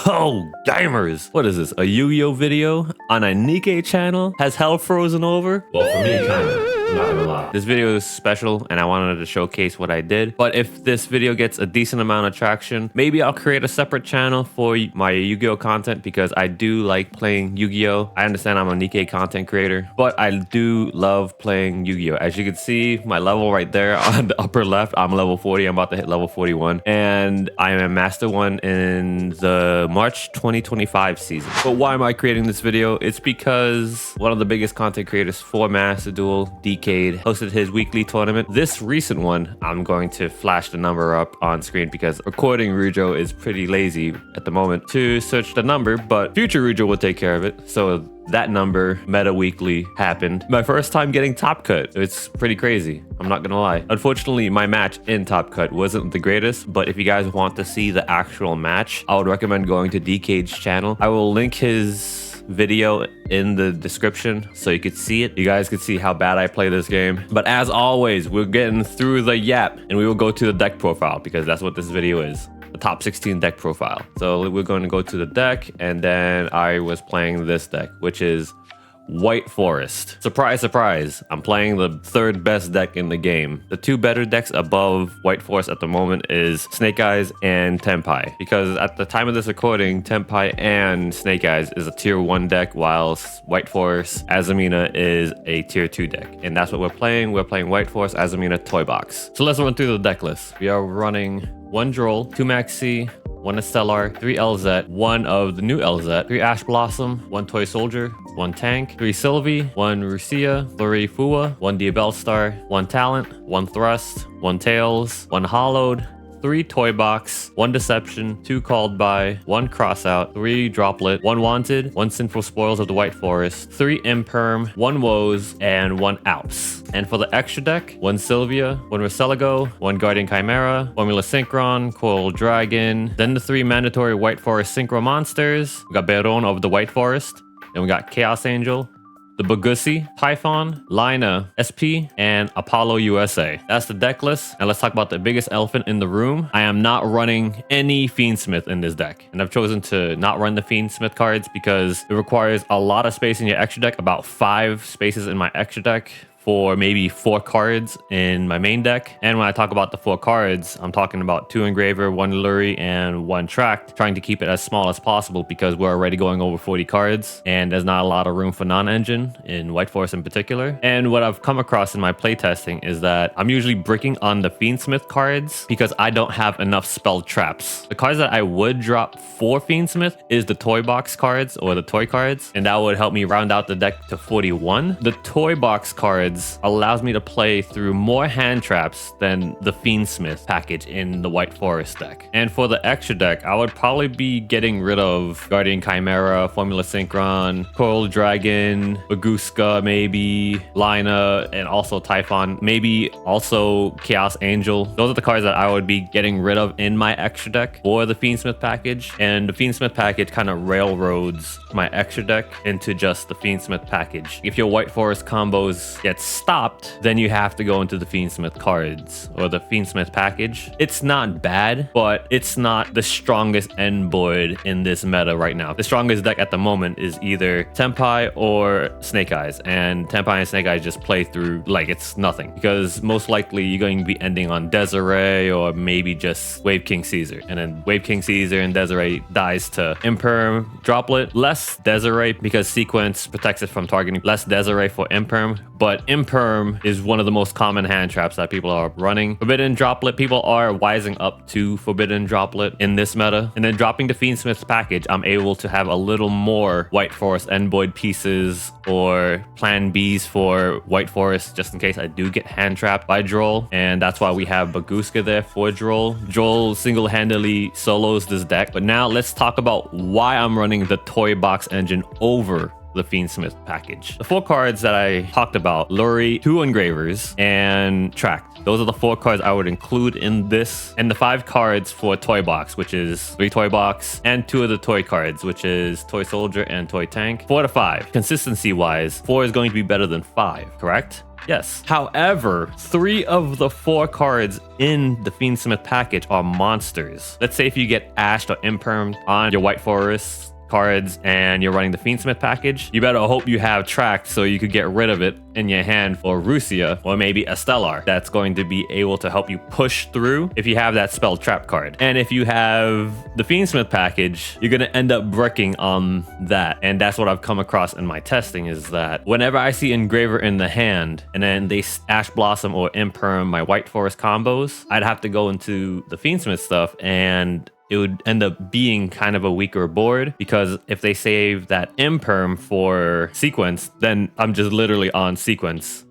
Yo, gamers! What is this, a Yu-Gi-Oh video on a DKayed channel? Has hell frozen over? Well, for me, kinda. I'm not gonna lie. This video is special and I wanted to showcase what I did. But if this video gets a decent amount of traction, maybe I'll create a separate channel for my Yu-Gi-Oh content because I do like playing Yu-Gi-Oh. I understand I'm a DKayed content creator, but I do love playing Yu-Gi-Oh. As you can see, my level right there on the upper left, I'm level 40. I'm about to hit level 41. And I am a Master 1 in the March 2025 season. But why am I creating this video? It's because one of the biggest content creators for Master Duel, DKayed, hosted his weekly tournament. This recent one, I'm going to flash the number up on screen because recording Rujo is pretty lazy at the moment to search the number, but future Rujo will take care of it. So that number, Meta Weekly, happened. My first time getting top cut. It's pretty crazy. I'm not gonna lie. Unfortunately, my match in top cut wasn't the greatest, but if you guys want to see the actual match, I would recommend going to DKayed's channel. I will link his video in the description so you could see it. You guys could see how bad I play this game. But as always, we're getting through the yap and we will go to the deck profile because that's what this video is. The top 16 deck profile. So we're going to go to the deck, and then I was playing this deck, which is White Forest. Surprise, surprise. I'm playing the third best deck in the game. The two better decks above White Forest at the moment is Snake Eyes and Tenpai. Because at the time of this recording, Tenpai and Snake Eyes is a tier 1 deck, whilst White Forest Azamina is a tier 2 deck. And that's what we're playing. We're playing White Forest Azamina Toy Box. So let's run through the deck list. We are running 1 Droll, 2 Maxi, 1 Stellar, 3 LZ, 1 of the new LZ, 3 Ash Blossom, 1 Toy Soldier, 1 Tank, 3 Sylvie, 1 Rucia, 3 Fua, 1 Diabell Star, 1 Talent, 1 Thrust, 1 Tails, 1 Hollowed, 3 Toy Box, 1 Deception, 2 Called By, 1 Crossout, 3 Droplet, 1 Wanted, 1 Sinful Spoils of the White Forest, 3 Imperm, 1 Woes, and 1 Alps. And for the extra deck, 1 Sylvia, 1 Roseligo, 1 Guardian Chimera, Formula Synchron, Coral Dragon, then the 3 mandatory White Forest Synchro monsters. We got Baron of the White Forest, and we got Chaos Angel, the Bagussi, Typhon, Lina, SP, and Apollo USA. That's the deck list. And let's talk about the biggest elephant in the room. I am not running any Fiendsmith in this deck. And I've chosen to not run the Fiendsmith cards because it requires a lot of space in your extra deck, about 5 spaces in my extra deck, for maybe 4 cards in my main deck. And when I talk about the 4 cards, I'm talking about 2 Engraver, 1 Lurie, and 1 Tract, trying to keep it as small as possible because we're already going over 40 cards and there's not a lot of room for non-engine in White Forest in particular. And what I've come across in my playtesting is that I'm usually bricking on the Fiendsmith cards because I don't have enough spell traps. The cards that I would drop for Fiendsmith is the Toy Box cards or the Toy cards, and that would help me round out the deck to 41. The Toy Box cards allows me to play through more hand traps than the Fiendsmith package in the White Forest deck. And for the extra deck, I would probably be getting rid of Guardian Chimera, Formula Synchron, Coral Dragon, Baguska maybe, Lina, and also Typhon, maybe also Chaos Angel. Those are the cards that I would be getting rid of in my extra deck for the Fiendsmith package. And the Fiendsmith package kind of railroads my extra deck into just the Fiendsmith package. If your White Forest combos get stopped, then you have to go into the Fiendsmith cards or the Fiendsmith package. It's not bad, but it's not the strongest end board in this meta right now. The strongest deck at the moment is either Tenpai or Snake Eyes, and Tenpai and Snake Eyes just play through like it's nothing because most likely you're going to be ending on Desiree or maybe just Wave King Caesar, and then Wave King Caesar and Desiree dies to Imperm, Droplet, less Desiree because Sequence protects it from targeting, less Desiree for Imperm, but Imperm is one of the most common hand traps that people are running. Forbidden Droplet, people are wising up to Forbidden Droplet in this meta. And then dropping the Fiendsmith's package, I'm able to have a little more White Forest Endboid pieces or plan Bs for White Forest just in case I do get hand trapped by Droll. And that's why we have Baguska there for Droll. Droll single-handedly solos this deck. But now let's talk about why I'm running the Toy Box engine over the Fiendsmith package. The 4 cards that I talked about, Lurie, 2 Engravers, and Tract. Those are the 4 cards I would include in this. And the 5 cards for Toy Box, which is 3 Toy Box, and 2 of the Toy cards, which is Toy Soldier and Toy Tank. 4 to 5. Consistency-wise, 4 is going to be better than 5, correct? Yes. However, 3 of the 4 cards in the Fiendsmith package are monsters. Let's say if you get ashed or impermed on your White Forest cards and you're running the Fiendsmith package, you better hope you have tracked so you could get rid of it in your hand for Rusia or maybe a Stellar that's going to be able to help you push through if you have that spell trap card. And if you have the Fiendsmith package, you're going to end up bricking on that. And that's what I've come across in my testing, is that whenever I see Engraver in the hand and then they Ash Blossom or Imperm my White Forest combos, I'd have to go into the Fiendsmith stuff and it would end up being kind of a weaker board, because if they save that imperm for sequence, then I'm just literally on sequence,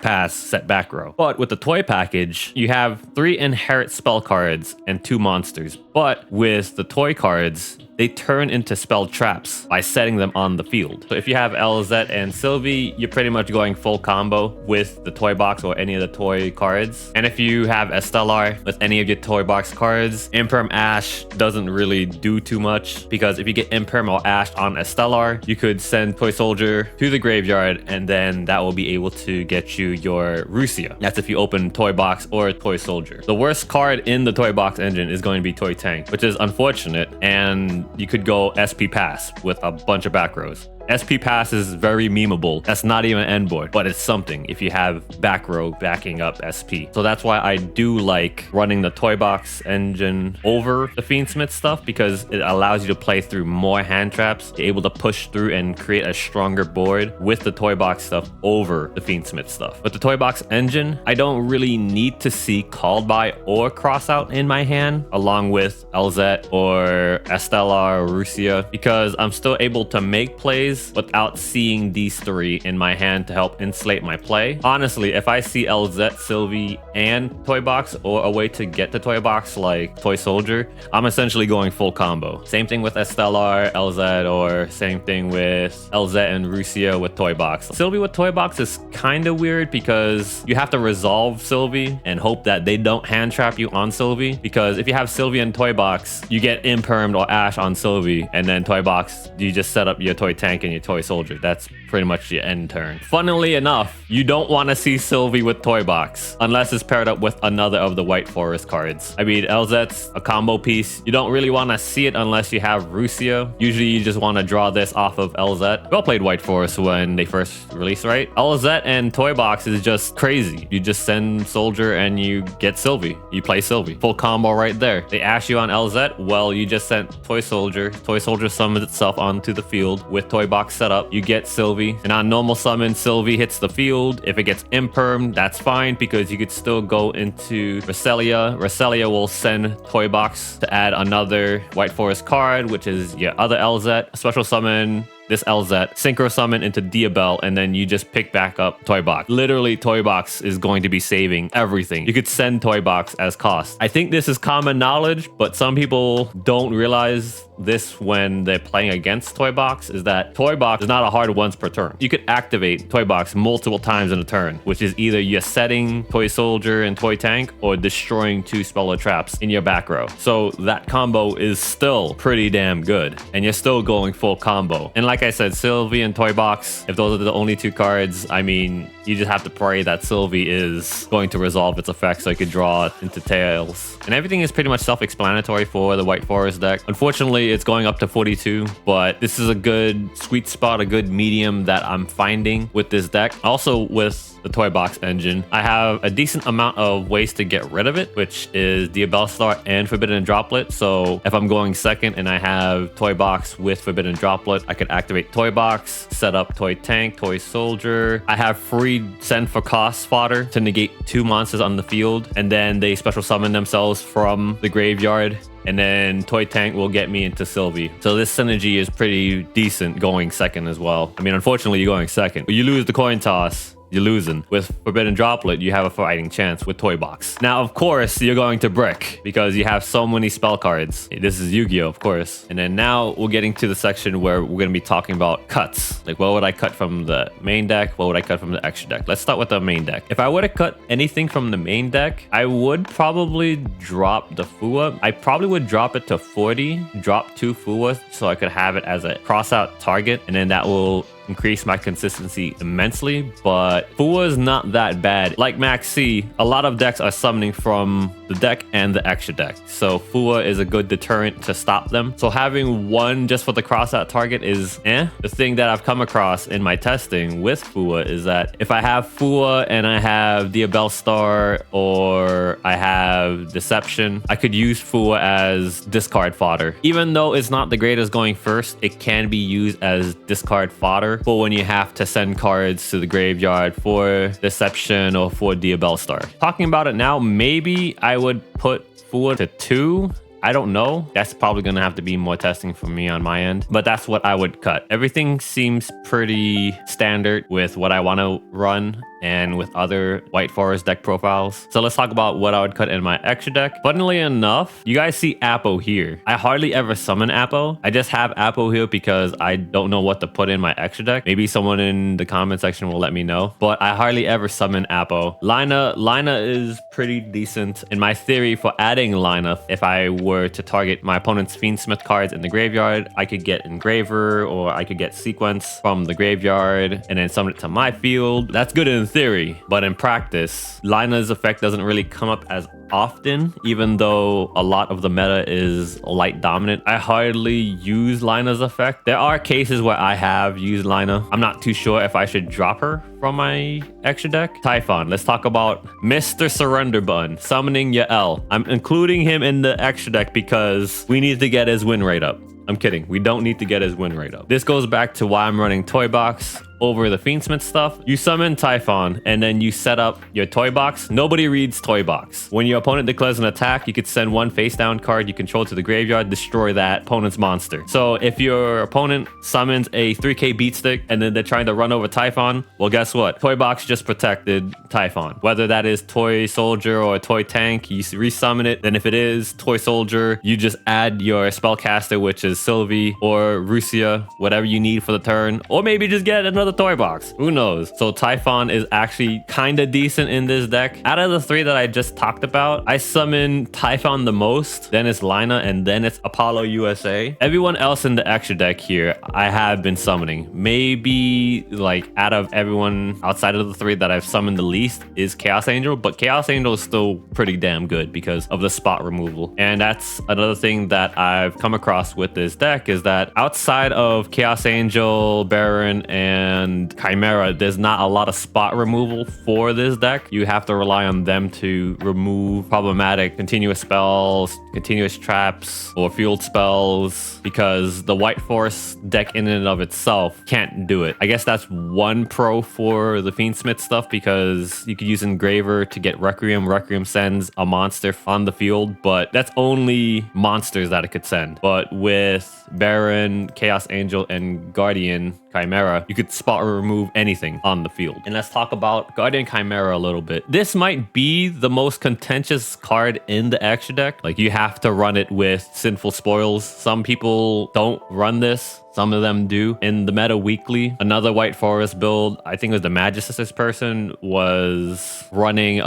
pass, set back row. But with the toy package, you have 3 inherit spell cards and 2 monsters. But with the toy cards, they turn into spell traps by setting them on the field. So if you have LZ and Sylvie, you're pretty much going full combo with the toy box or any of the toy cards. And if you have Estelar with any of your toy box cards, Imperm Ash doesn't really do too much, because if you get Imperm or Ash on Estelar, you could send Toy Soldier to the graveyard and then that will be able to get you your Rusia. That's if you open Toy Box or Toy Soldier. The worst card in the Toy Box engine is going to be Toy Tank, which is unfortunate, and you could go SP Pass with a bunch of back rows. SP Pass is very memeable. That's not even an end board, but it's something if you have back row backing up SP. So that's why I do like running the Toy Box engine over the Fiendsmith stuff, because it allows you to play through more hand traps. You're able to push through and create a stronger board with the Toy Box stuff over the Fiendsmith stuff. With the Toy Box engine, I don't really need to see Called By or Cross Out in my hand, along with LZ or Estella or Rusia, because I'm still able to make plays without seeing these 3 in my hand to help insulate my play. Honestly, if I see LZ, Sylvie, and Toy Box, or a way to get the Toy Box like Toy Soldier, I'm essentially going full combo. Same thing with Estelar, LZ, or same thing with LZ and Rusia with Toy Box. Sylvie with Toy Box is kind of weird, because you have to resolve Sylvie and hope that they don't hand trap you on Sylvie, because if you have Sylvie and Toy Box, you get Impermed or Ash on Sylvie, and then Toy Box, you just set up your Toy Tank and your Toy Soldier. That's pretty much your end turn. Funnily enough, you don't want to see Sylvie with Toy Box unless it's paired up with another of the White Forest cards. I mean, LZ's a combo piece. You don't really want to see it unless you have Rusia. Usually you just want to draw this off of LZ. We all played White Forest when they first released, right? LZ and Toy Box is just crazy. You just send Soldier and you get Sylvie. You play Sylvie. Full combo right there. They ash you on LZ. Well, you just sent Toy Soldier. Toy Soldier summons itself onto the field with Toy Box set up. You get Sylvie. And on normal summon, Sylvie hits the field. If it gets impermed, that's fine, because you could still go into Reselia. Reselia will send Toy Box to add another White Forest card, which is your other LZ. Special summon this LZ, synchro summon into Diabel, and then you just pick back up Toy Box. Literally, Toy Box is going to be saving everything. You could send Toy Box as cost. I think this is common knowledge, but some people don't realize this when they're playing against Toy Box, is that Toy Box is not a hard once per turn. You could activate Toy Box multiple times in a turn, which is either you're setting Toy Soldier and Toy Tank or destroying 2 speller traps in your back row. So that combo is still pretty damn good, and you're still going full combo. And like I said, Sylvie and Toy Box, if those are the only 2 cards, I mean, you just have to pray that Sylvie is going to resolve its effects so you could draw it into Tails. And everything is pretty much self-explanatory for the White Forest deck. Unfortunately, it's going up to 42, but this is a good sweet spot, a good medium that I'm finding with this deck. Also with the Toy Box engine, I have a decent amount of ways to get rid of it, which is Diabel Star and Forbidden Droplet. So if I'm going second and I have Toy Box with Forbidden Droplet, I could activate Toy Box, set up Toy Tank, Toy Soldier. I have free send for cost fodder to negate 2 monsters on the field, and then they special summon themselves from the graveyard, and then Toy Tank will get me into Sylvie. So this synergy is pretty decent going second as well. I mean, unfortunately, you're going second, but you lose the coin toss. You're losing. With Forbidden Droplet, you have a fighting chance with Toy Box. Now, of course, you're going to brick because you have so many spell cards. This is Yu-Gi-Oh, of course. And then now we're getting to the section where we're going to be talking about cuts. Like, what would I cut from the main deck? What would I cut from the extra deck? Let's start with the main deck. If I were to cut anything from the main deck, I would probably drop the Fua. I probably would drop it to 40, drop 2 Fua so I could have it as a cross-out target, and then that will increased my consistency immensely, but Fua is not that bad. Like Max C, a lot of decks are summoning from the deck and the extra deck, so Fua is a good deterrent to stop them. So having one just for the cross out target is The thing that I've come across in my testing with Fua is that if I have Fua and I have Diabell Star or I have Deception, I could use Fua as discard fodder. Even though it's not the greatest going first, it can be used as discard fodder for when you have to send cards to the graveyard for Deception or for Diabell Star. Talking about it now, maybe I would put Fua to 2. I don't know. That's probably going to have to be more testing for me on my end, but that's what I would cut. Everything seems pretty standard with what I want to run and with other White Forest deck profiles. So let's talk about what I would cut in my extra deck. Funnily enough, you guys see Apo here. I hardly ever summon Apo. I just have Apo here because I don't know what to put in my extra deck. Maybe someone in the comment section will let me know, but I hardly ever summon Apo. Lina is pretty decent. In my theory for adding Lina, if I were to target my opponent's Fiendsmith cards in the graveyard, I could get Engraver or I could get Sequence from the graveyard and then summon it to my field. That's good in theory, but in practice, Lina's effect doesn't really come up as often, even though a lot of the meta is light dominant. I hardly use Lina's effect. There are cases where I have used Lina. I'm not too sure if I should drop her from my extra deck. Typhon, let's talk about Mr. Surrender Button, summoning Yael. I'm including him in the extra deck because we need to get his win rate up. I'm kidding. We don't need to get his win rate up. This goes back to why I'm running Toy Box over the Fiendsmith stuff. You summon Typhon and then you set up your Toy Box. Nobody reads Toy Box. When your opponent declares an attack, you could send one face down card you control to the graveyard, destroy that opponent's monster. So if your opponent summons a 3k beat stick and then they're trying to run over Typhon, well, guess what? Toy Box just protected Typhon. Whether that is Toy Soldier or Toy Tank, you resummon it. Then if it is Toy Soldier, you just add your spellcaster, which is Sylvie or Rusia, whatever you need for the turn, or maybe just get another Toy Box. Who knows? So Typhon is actually kind of decent in this deck. Out of the 3 that I just talked about, I summon Typhon the most, then it's Lina, and then it's Apollo USA. Everyone else in the extra deck here, I have been summoning. Maybe like out of everyone outside of the 3 that I've summoned the least is Chaos Angel, but Chaos Angel is still pretty damn good because of the spot removal. And that's another thing that I've come across with this deck is that outside of Chaos Angel, Baron, and Chimera, there's not a lot of spot removal for this deck. You have to rely on them to remove problematic continuous spells, continuous traps, or field spells because the White Forest deck in and of itself can't do it. I guess that's one pro for the Fiendsmith stuff because you could use Engraver to get Requiem. Requiem sends a monster on the field, but that's only monsters that it could send. But with Baron, Chaos Angel, and Guardian Chimera, you could spot or remove anything on the field. And let's talk about Guardian Chimera a little bit. This might be the most contentious card in the extra deck. Like, you have to run it with Sinful Spoils. Some people don't run this. Some of them do. In the meta weekly, another White Forest build, I think it was the Magister's person, was running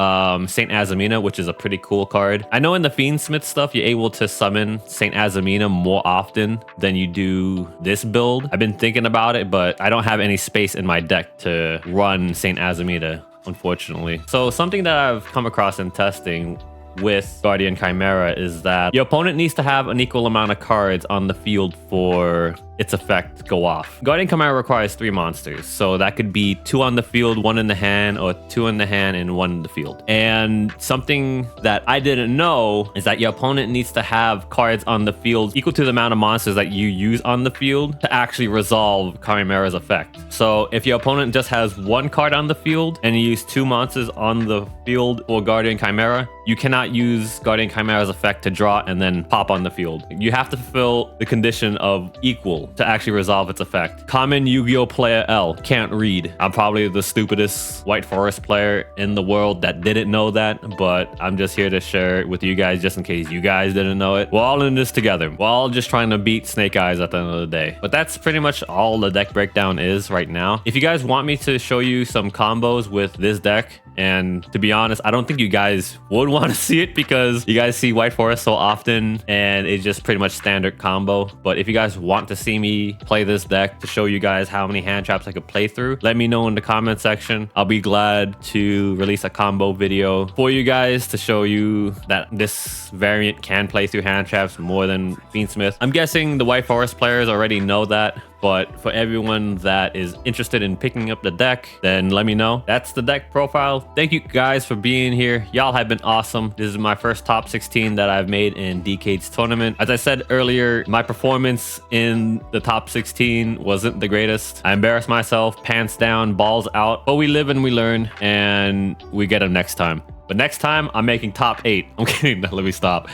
St. Azamina, which is a pretty cool card. I know in the Fiendsmith stuff, you're able to summon St. Azamina more often than you do this build. I've been thinking about it, but I don't have any space in my deck to run St. Azamina, unfortunately. So something that I've come across in testing with Guardian Chimera is that your opponent needs to have an equal amount of cards on the field for its effect to go off. Guardian Chimera requires 3 monsters, so that could be 2 on the field, 1 in the hand, or 2 in the hand and 1 in the field. And something that I didn't know is that your opponent needs to have cards on the field equal to the amount of monsters that you use on the field to actually resolve Chimera's effect. So if your opponent just has 1 card on the field and you use 2 monsters on the field for Guardian Chimera, you cannot use Guardian Chimera's effect to draw and then pop on the field. You have to fulfill the condition of equal to actually resolve its effect. Common Yu-Gi-Oh player L can't read. I'm probably the stupidest White Forest player in the world that didn't know that, but I'm just here to share it with you guys just in case you guys didn't know it. We're all in this together. We're all just trying to beat Snake Eyes at the end of the day. But that's pretty much all the deck breakdown is right now. If you guys want me to show you some combos with this deck, And to be honest, I don't think you guys would want to see it because you guys see White Forest so often and it's just pretty much standard combo. But if you guys want to see me play this deck to show you guys how many hand traps I could play through, let me know in the comment section. I'll be glad to release a combo video for you guys to show you that this variant can play through hand traps more than Fiendsmith. I'm guessing the White Forest players already know that, but for everyone that is interested in picking up the deck, then let me know. That's the deck profile. Thank you guys for being here. Y'all have been awesome. This is my first top 16 that I've made in DKayed's tournament. As I said earlier, my performance in the top 16 wasn't the greatest. I embarrassed myself, pants down, balls out, but we live and we learn and we get them next time. But next time, I'm making top 8. I'm kidding. No, let me stop.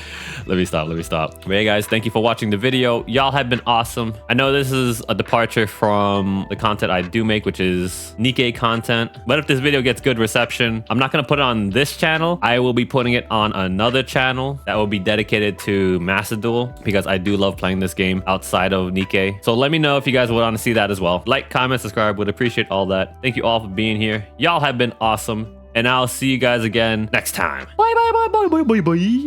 But hey guys, thank you for watching the video. Y'all have been awesome. I know this is a departure from the content I do make, which is Nikkei content. But if this video gets good reception, I'm not going to put it on this channel. I will be putting it on another channel that will be dedicated to Master Duel because I do love playing this game outside of Nikkei. So let me know if you guys would want to see that as well. Like, comment, subscribe. Would appreciate all that. Thank you all for being here. Y'all have been awesome. And I'll see you guys again next time. Bye, bye, bye, bye, bye, bye, bye.